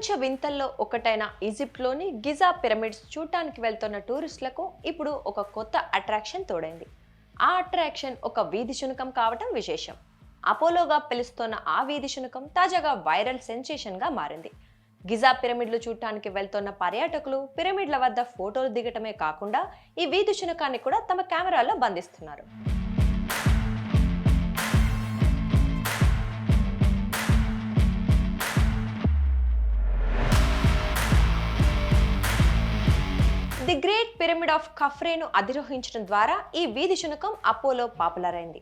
ప్రపంచ వింతల్లో ఒకటైన ఈజిప్ట్లోని Giza pyramids చూడటానికి వెళ్తున్న టూరిస్టులకు ఇప్పుడు ఒక కొత్త అట్రాక్షన్ తోడైంది. ఆ అట్రాక్షన్ ఒక వీధి శునకం కావటం విశేషం. అపోలోగా పిలుస్తున్న ఆ వీధి శునకం తాజాగా వైరల్ సెన్సేషన్గా మారింది. గిజా పిరమిడ్లు చూడటానికి వెళ్తున్న పర్యాటకులు పిరమిడ్ల వద్ద ఫోటోలు దిగటమే కాకుండా ఈ వీధి శునకాన్ని కూడా తమ కెమెరాల్లో బంధిస్తున్నారు. ది గ్రేట్ పిరమిడ్ ఆఫ్ ఖఫ్రేను అధిరోహించడం ద్వారా ఈ వీధి శునకం అపోలో పాపులర్ అయింది.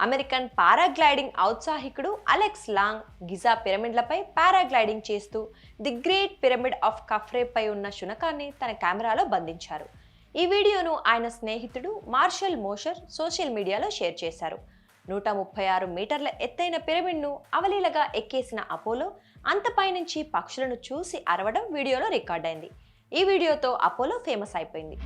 అమెరికన్ పారాగ్లైడింగ్ ఔత్సాహికుడు అలెక్స్ లాంగ్ గిజా పిరమిడ్లపై పారాగ్లైడింగ్ చేస్తూ the great pyramid of Khafre పై ఉన్న శునకాన్ని తన కెమెరాలో బంధించారు. ఈ వీడియోను ఆయన స్నేహితుడు మార్షల్ మోషర్ సోషల్ మీడియాలో షేర్ చేశారు. 136 మీటర్ల ఎత్తైన పిరమిడ్ను అవలీలగా ఎక్కేసిన అపోలో అంతపై నుంచి పక్షులను చూసి అరవడం వీడియోలో రికార్డైంది. ఈ వీడియోతో అపోలో ఫేమస్ అయిపోయింది.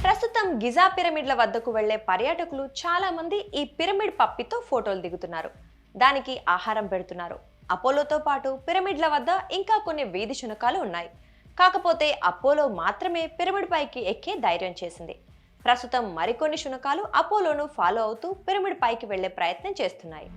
ప్రస్తుతం గిజా పిరమిడ్ల వద్దకు వెళ్లే పర్యాటకులు చాలా మంది ఈ పిరమిడ్ పప్పితో ఫోటోలు దిగుతున్నారు. దానికి ఆహారం పెడుతున్నారు. అపోలోతో పాటు పిరమిడ్ల వద్ద ఇంకా కొన్ని వీధి శునకాలు ఉన్నాయి. కాకపోతే అపోలో మాత్రమే పిరమిడ్ పైకి ఎక్కే ధైర్యం చేసింది. ప్రస్తుతం మరికొన్ని శునకాలు అపోలోను ఫాలో అవుతూ పిరమిడ్ పైకి వెళ్లే ప్రయత్నం చేస్తున్నాయి.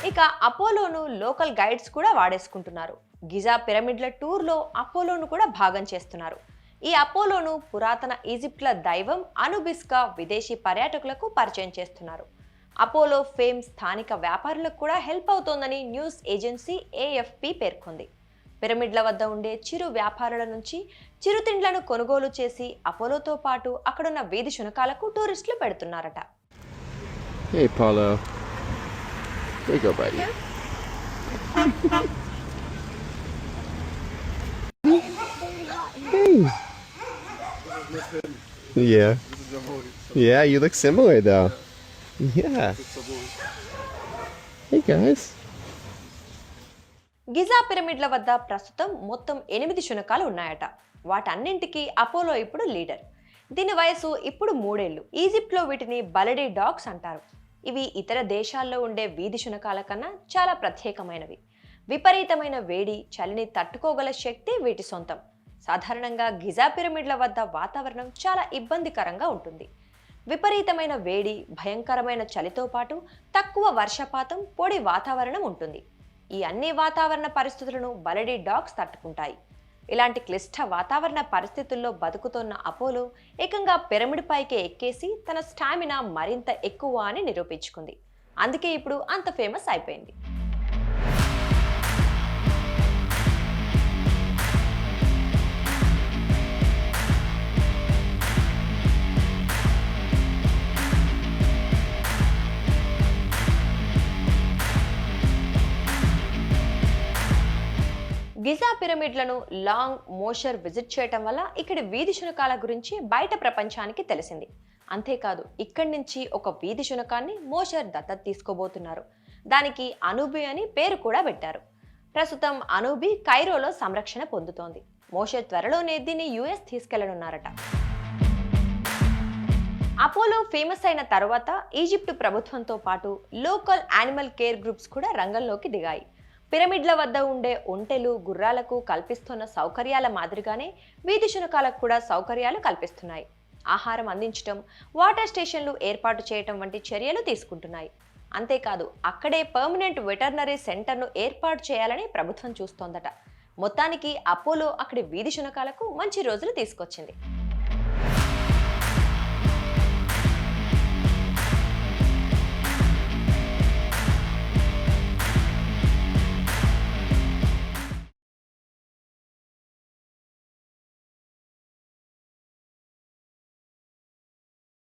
ఇక అపోలోను లోకల్ గైడ్స్ కూడా వాడేసుకుంటున్నారు. గిజా పిరమిడ్ల టూర్లో అపోలోను కూడా భాగం చేస్తున్నారు. ఈ అపోలోను పురాతన ఈజిప్ట్ల దైవం అనుబిస్గా విదేశీ పర్యాటకులకు పరిచయం చేస్తున్నారు. అపోలో ఫేమ్ స్థానిక వ్యాపారులకు కూడా హెల్ప్ అవుతోందని న్యూస్ ఏజెన్సీ AFP పేర్కొంది. పిరమిడ్ల వద్ద ఉండే చిరు వ్యాపారుల నుంచి చిరుతిండ్లను కొనుగోలు చేసి అపోలోతో పాటు అక్కడున్న వీధి శునకాలకు టూరిస్టులు పెడుతున్నారట. Hey, Paulo. There you go, buddy. Hey. Yeah. Yeah, you look similar though. Yeah. Hey guys. Giza పిరమిడ్ల వద్ద ప్రస్తుతం మొత్తం 8 శునకాలు ఉన్నాయట. వాటన్నింటికీ అపోలో ఇప్పుడు లీడర్. దీని వయసు ఇప్పుడు 3 ఏళ్లు. ఈజిప్ట్లో వీటిని బలడీ డాగ్స్ అంటారు. ఇవి ఇతర దేశాల్లో ఉండే వీధి శునకాల కన్నా చాలా ప్రత్యేకమైనవి. విపరీతమైన వేడి, చలిని తట్టుకోగల శక్తి వీటి సొంతం. సాధారణంగా గిజా పిరమిడ్ల వద్ద వాతావరణం చాలా ఇబ్బందికరంగా ఉంటుంది. విపరీతమైన వేడి, భయంకరమైన చలితో పాటు తక్కువ వర్షపాతం, పొడి వాతావరణం ఉంటుంది. ఈ అన్ని వాతావరణ పరిస్థితులను బలడీ డాగ్స్ తట్టుకుంటాయి. ఇలాంటి క్లిష్ట వాతావరణ పరిస్థితుల్లో బతుకుతున్న అపోలో ఏకంగా పిరమిడ్ పైకి ఎక్కేసి తన స్టామినా మరింత ఎక్కువ అని నిరూపించుకుంది. అందుకే ఇప్పుడు అంత ఫేమస్ అయిపోయింది. గిజా పిరమిడ్లను లాంగ్, మోషర్ విజిట్ చేయటం వల్ల ఇక్కడి వీధి శునకాల గురించి బయట ప్రపంచానికి తెలిసింది. అంతేకాదు ఇక్కడి నుంచి ఒక వీధి శునకాన్ని మోషర్ దత్తత తీసుకోబోతున్నారు. దానికి అనూబి అని పేరు కూడా పెట్టారు. ప్రస్తుతం అనూబి కైరోలో సంరక్షణ పొందుతోంది. మోషర్ త్వరలోనే దీన్ని US తీసుకెళ్లనున్నారట. అపోలో ఫేమస్ అయిన తర్వాత ఈజిప్ట్ ప్రభుత్వంతో పాటు లోకల్ యానిమల్ కేర్ గ్రూప్స్ కూడా రంగంలోకి దిగాయి. పిరమిడ్ల వద్ద ఉండే ఒంటెలు, గుర్రాలకు కల్పిస్తున్న సౌకర్యాల మాదిరిగానే వీధి శునకాలకు కూడా సౌకర్యాలు కల్పిస్తున్నాయి. ఆహారం అందించడం, వాటర్ స్టేషన్లు ఏర్పాటు చేయటం వంటి చర్యలు తీసుకుంటున్నాయి. అంతేకాదు అక్కడే పర్మనెంట్ వెటర్నరీ సెంటర్ను ఏర్పాటు చేయాలని ప్రభుత్వం చూస్తోందట. మొత్తానికి అపోలో అక్కడి వీధి శునకాలకు మంచి రోజులు తీసుకొచ్చింది.